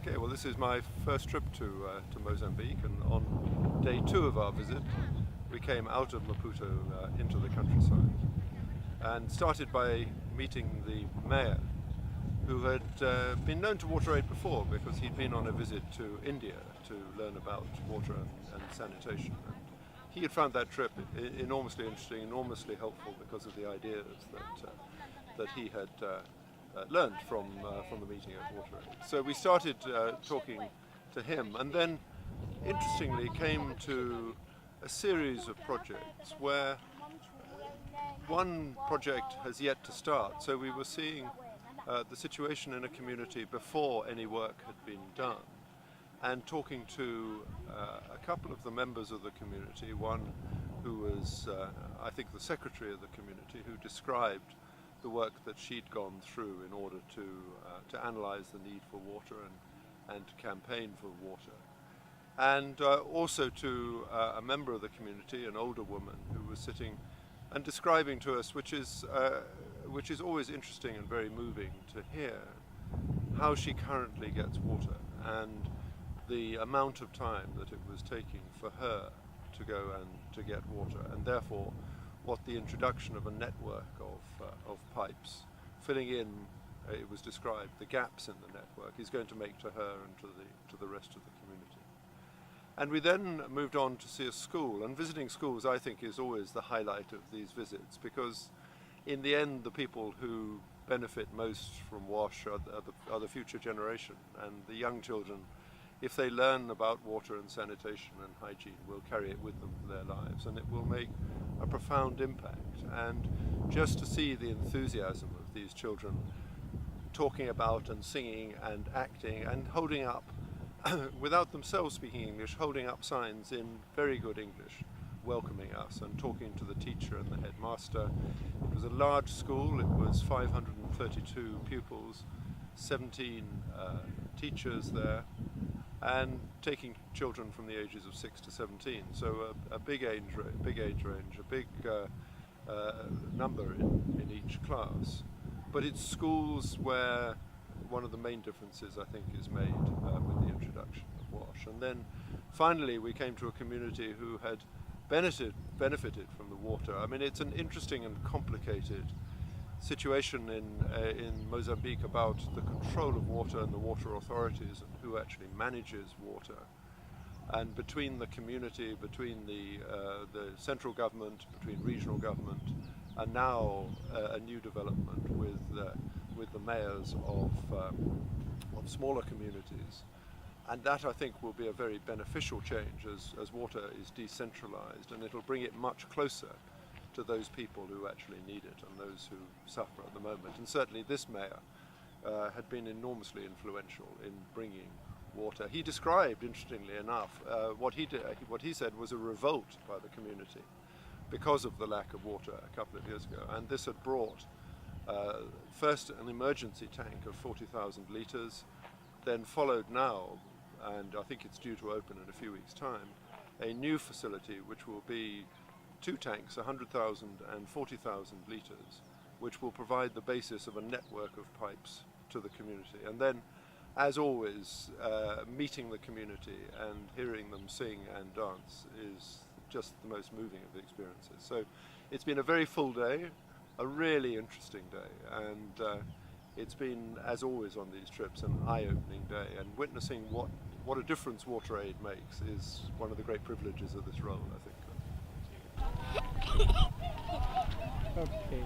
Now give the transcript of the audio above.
Okay, well this is my first trip to Mozambique, and on day 2 of our visit we came out of Maputo into the countryside and started by meeting the mayor, who had been known to Water Aid before because he'd been on a visit to India to learn about water and sanitation. And he had found that trip enormously interesting, enormously helpful because of the ideas that he had learned from the meeting at Water Aid. So we started talking to him, and then interestingly came to a series of projects where one project has yet to start. So we were seeing the situation in a community before any work had been done, and talking to a couple of the members of the community, one who was I think the secretary of the community, who described the work that she'd gone through in order to analyse the need for water and to campaign for water. And also to a member of the community, an older woman, who was sitting and describing to us, which is always interesting and very moving to hear, how she currently gets water and the amount of time that it was taking for her to go and to get water, and therefore what the introduction of a network of pipes filling in, it was described, the gaps in the network is going to make to her and to the rest of the community. And we then moved on to see a school, and visiting schools I think is always the highlight of these visits, because in the end the people who benefit most from WASH are the future generation, and the young children, if they learn about water and sanitation and hygiene, will carry it with them for their lives, and it will make a profound impact. And just to see the enthusiasm of these children talking about and singing and acting and holding up, without themselves speaking English, holding up signs in very good English, welcoming us and talking to the teacher and the headmaster. It was a large school, it was 532 pupils, 17 teachers there, and taking children from the ages of 6 to 17. So a big age range, a big number in each class. But it's schools where one of the main differences, I think, is made with the introduction of WASH. And then finally we came to a community who had benefited from the water. I mean, it's an interesting and complicated situation in Mozambique about the control of water and the water authorities and who actually manages water. And between the community, between the central government, between regional government, and now a new development with the mayors of smaller communities. And that, I think, will be a very beneficial change as water is decentralized, and it'll bring it much closer to those people who actually need it and those who suffer at the moment. And certainly this mayor had been enormously influential in bringing water. He described, interestingly enough, what he said was a revolt by the community because of the lack of water a couple of years ago. And this had brought first an emergency tank of 40,000 litres, then followed now, and I think it's due to open in a few weeks' time, a new facility which will be 2 tanks, 100,000 and 40,000 litres, which will provide the basis of a network of pipes to the community. And then, as always, meeting the community and hearing them sing and dance is just the most moving of the experiences. So it's been a very full day, a really interesting day, and it's been, as always on these trips, an eye-opening day, and witnessing what a difference Water Aid makes is one of the great privileges of this role, I think. Okay.